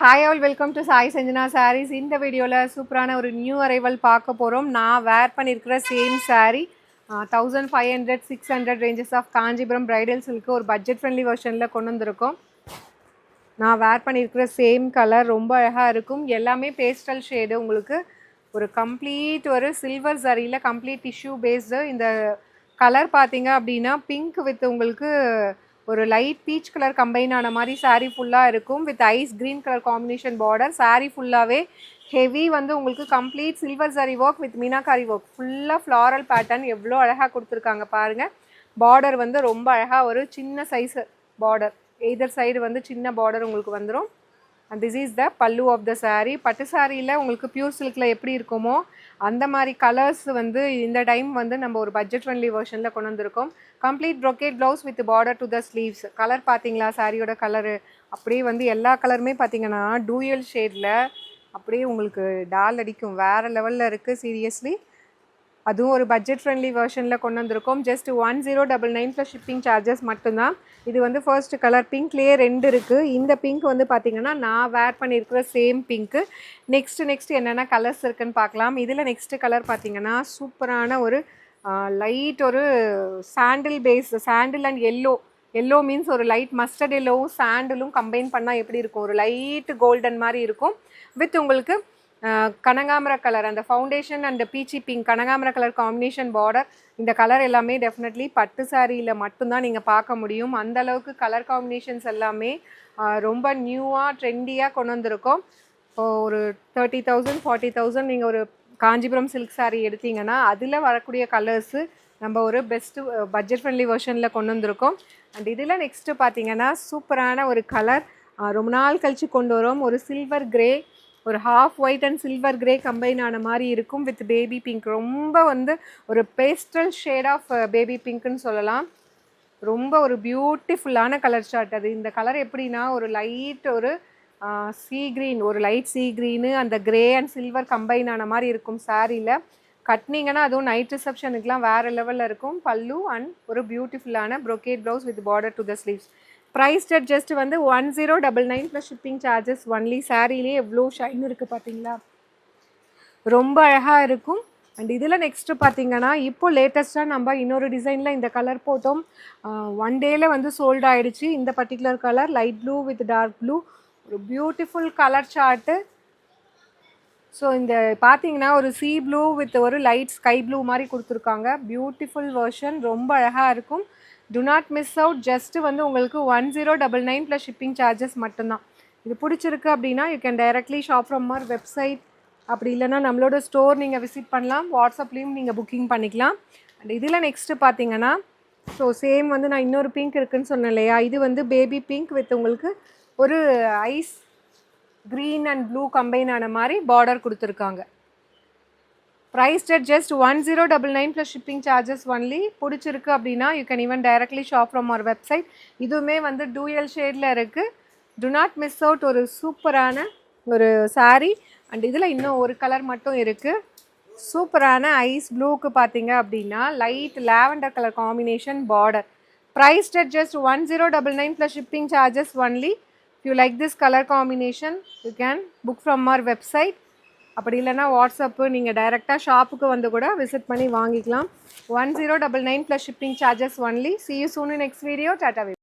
Hi all, welcome to Sai Sanjana sarees. இந்த வீடியோவில் சூப்பரான ஒரு நியூ அரைவல் பார்க்க போகிறோம். நான் வேர் பண்ணியிருக்கிற same saree 1500 600 ranges of Kanchipuram bridal silk ஒரு பட்ஜெட் ஃப்ரெண்ட்லி வெர்ஷனில் கொண்டு வந்திருக்கோம். நான் வேர் பண்ணியிருக்கிற சேம் கலர் ரொம்ப அழகாக இருக்கும். எல்லாமே பேஸ்டல் ஷேடு. உங்களுக்கு ஒரு கம்ப்ளீட் ஒரு சில்வர் சரியில் கம்ப்ளீட் டிஷ்யூ பேஸ்டு. இந்த கலர் பார்த்தீங்க அப்படின்னா பிங்க் வித் உங்களுக்கு ஒரு லைட் பீச் கலர் கம்பைன் ஆன மாதிரி சாரீ ஃபுல்லாக இருக்கும். With ice green colour combination border. Saree ஃபுல்லாகவே ஹெவி வந்து உங்களுக்கு complete silver zari work with meenakari work. ஃபுல்லாக ஃப்ளாரல் பேட்டர்ன் எவ்வளோ அழகாக கொடுத்துருக்காங்க பாருங்கள். பார்டர் வந்து ரொம்ப அழகாக ஒரு சின்ன சைஸு பார்டர். எய்தர் சைடு வந்து சின்ன பார்டர் உங்களுக்கு வந்துடும். அண்ட் திஸ் இஸ் த பல்லு ஆஃப் த சாரீ. பட்டு சாரியில் உங்களுக்கு பியூர் சில்கில் எப்படி இருக்குமோ அந்த மாதிரி கலர்ஸ் வந்து இந்த டைம் வந்து நம்ம ஒரு பட்ஜெட் ஃப்ரெண்ட்லி வெர்ஷனில் கொண்டு வந்திருக்கோம். Complete brocade blouse with border to the sleeves. Colour பார்த்தீங்களா, சாரியோட கலரு அப்படியே வந்து எல்லா கலருமே பார்த்தீங்கன்னா டூயல் ஷேடில் அப்படியே உங்களுக்கு டால் அடிக்கும். வேறு லெவலில் இருக்குது சீரியஸ்லி. அதுவும் ஒரு பட்ஜெட் ஃப்ரெண்ட்லி வெர்ஷனில் கொண்டு வந்திருக்கோம். ஜஸ்ட் 1099 ப்ளஸ் ஷிப்பிங் சார்ஜஸ் மட்டும்தான். இது வந்து ஃபர்ஸ்ட் கலர் பிங்க்லேயே 2 இருக்குது. இந்த பிங்க் வந்து பார்த்திங்கன்னா நான் வேர் பண்ணியிருக்கிற சேம் பிங்க்கு. நெக்ஸ்ட்டு என்னென்ன கலர்ஸ் இருக்குதுன்னு பார்க்கலாம். இதில் நெக்ஸ்ட்டு கலர் பார்த்திங்கன்னா சூப்பரான ஒரு லைட் ஒரு sandal base. Sandal and yellow means ஒரு லைட் மஸ்டர்ட் எல்லோவும் சாண்டிலும் கம்பைன் பண்ணால் எப்படி இருக்கும், ஒரு லைட் கோல்டன் மாதிரி இருக்கும். வித் உங்களுக்கு கனகாமர கலர் அந்த ஃபவுண்டேஷன் அண்ட் பீச்சி பிங்க் கனகாமர கலர் காம்பினேஷன் பார்டர். இந்த கலர் எல்லாமே டெஃபினெட்லி பட்டு சாரியில் மட்டும்தான் நீங்கள் பார்க்க முடியும். அந்த அளவுக்கு கலர் காம்பினேஷன்ஸ் எல்லாமே ரொம்ப நியூவாக ட்ரெண்டியாக கொண்டு வந்திருக்கோம். ஒரு 30,000 40,000 நீங்கள் ஒரு காஞ்சிபுரம் சில்க் சாரீ எடுத்தீங்கன்னா அதில் வரக்கூடிய கலர்ஸு நம்ம ஒரு பெஸ்ட்டு பட்ஜெட் ஃப்ரெண்ட்லி வெர்ஷனில் கொண்டு வந்திருக்கோம். அண்ட் இதில் நெக்ஸ்ட்டு பார்த்தீங்கன்னா சூப்பரான ஒரு கலர் ரொம்ப நாள் கழித்து கொண்டு வரோம். ஒரு சில்வர் கிரே, ஒரு half white and silver grey combine ஆன மாதிரி இருக்கும் வித் பேபி பிங்க். ரொம்ப வந்து ஒரு பேஸ்டல் ஷேட் ஆஃப் பேபி பிங்க்குன்னு சொல்லலாம். ரொம்ப ஒரு பியூட்டிஃபுல்லான கலர் ஷார்ட் அது. இந்த கலர் எப்படின்னா ஒரு லைட் ஒரு சீ க்ரீன், ஒரு லைட் சீ க்ரீனு அந்த கிரே அண்ட் சில்வர் கம்பைன் ஆன மாதிரி இருக்கும் சாரியில். கட்டினீங்கன்னா அதுவும் நைட் ரிசப்ஷனுக்குலாம் வேறு லெவலில் இருக்கும். பல்லு அண்ட் ஒரு பியூட்டிஃபுல்லான brocade blouse with border to the sleeves. Priced at just வந்து 1099 ப்ளஸ் ஷிப்பிங் சார்ஜஸ் ஒன்லி. சாரிலே எவ்வளோ ஷைன் இருக்குது பார்த்தீங்களா, ரொம்ப அழகாக இருக்கும். அண்ட் இதில் நெக்ஸ்ட்டு பார்த்தீங்கன்னா இப்போது லேட்டஸ்ட்டாக நம்ம இன்னொரு டிசைனில் இந்த கலர் போட்டோம். 1 டேயில் வந்து சோல்ட் ஆகிடுச்சு. இந்த particular colour light blue with dark blue, ஒரு பியூட்டிஃபுல் கலர் சார்ட்டு. ஸோ இந்த பார்த்தீங்கன்னா ஒரு சீ ப்ளூ வித் ஒரு லைட் ஸ்கை ப்ளூ மாதிரி கொடுத்துருக்காங்க. பியூட்டிஃபுல் வெர்ஷன், ரொம்ப அழகாக இருக்கும். Do not miss out. Just வந்து உங்களுக்கு 1099 ப்ளஸ் ஷிப்பிங் சார்ஜஸ் மட்டும்தான். இது பிடிச்சிருக்கு அப்படின்னா you can directly shop from our website. அப்படி இல்லைனா நம்மளோட ஸ்டோர் நீங்கள் விசிட் பண்ணலாம். வாட்ஸ்அப்லேயும் நீங்கள் புக்கிங் பண்ணிக்கலாம். அண்ட் இதில் நெக்ஸ்ட்டு பார்த்தீங்கன்னா ஸோ சேம் வந்து நான் இன்னொரு பிங்க் இருக்குதுன்னு சொன்னேன் இல்லையா, இது வந்து பேபி பிங்க் வித் உங்களுக்கு ஒரு ice green and blue combine ஆன மாதிரி பார்டர் கொடுத்துருக்காங்க. Priced at just 1099 plus shipping charges only. பிடிச்சிருக்கு அப்படின்னா you can even directly shop from our website. இதுவுமே வந்து டூயல் ஷேடில் இருக்குது. Do not miss out. ஒரு சூப்பரான ஒரு சாரீ. அண்ட் இதில் இன்னும் ஒரு கலர் மட்டும் இருக்குது. சூப்பரான ஐஸ் ப்ளூக்கு பார்த்தீங்க அப்படின்னா light lavender colour combination border. Priced at just 1099 plus shipping charges only. If you like this color combination, you can book from our website. அப்படி இல்லைனா வாட்ஸ்அப்பு நீங்கள் டைரெக்டாக ஷாப்புக்கு வந்து கூட விசிட் பண்ணி வாங்கிக்கலாம். 1099 plus shipping charges only. See you soon in next video. Tata.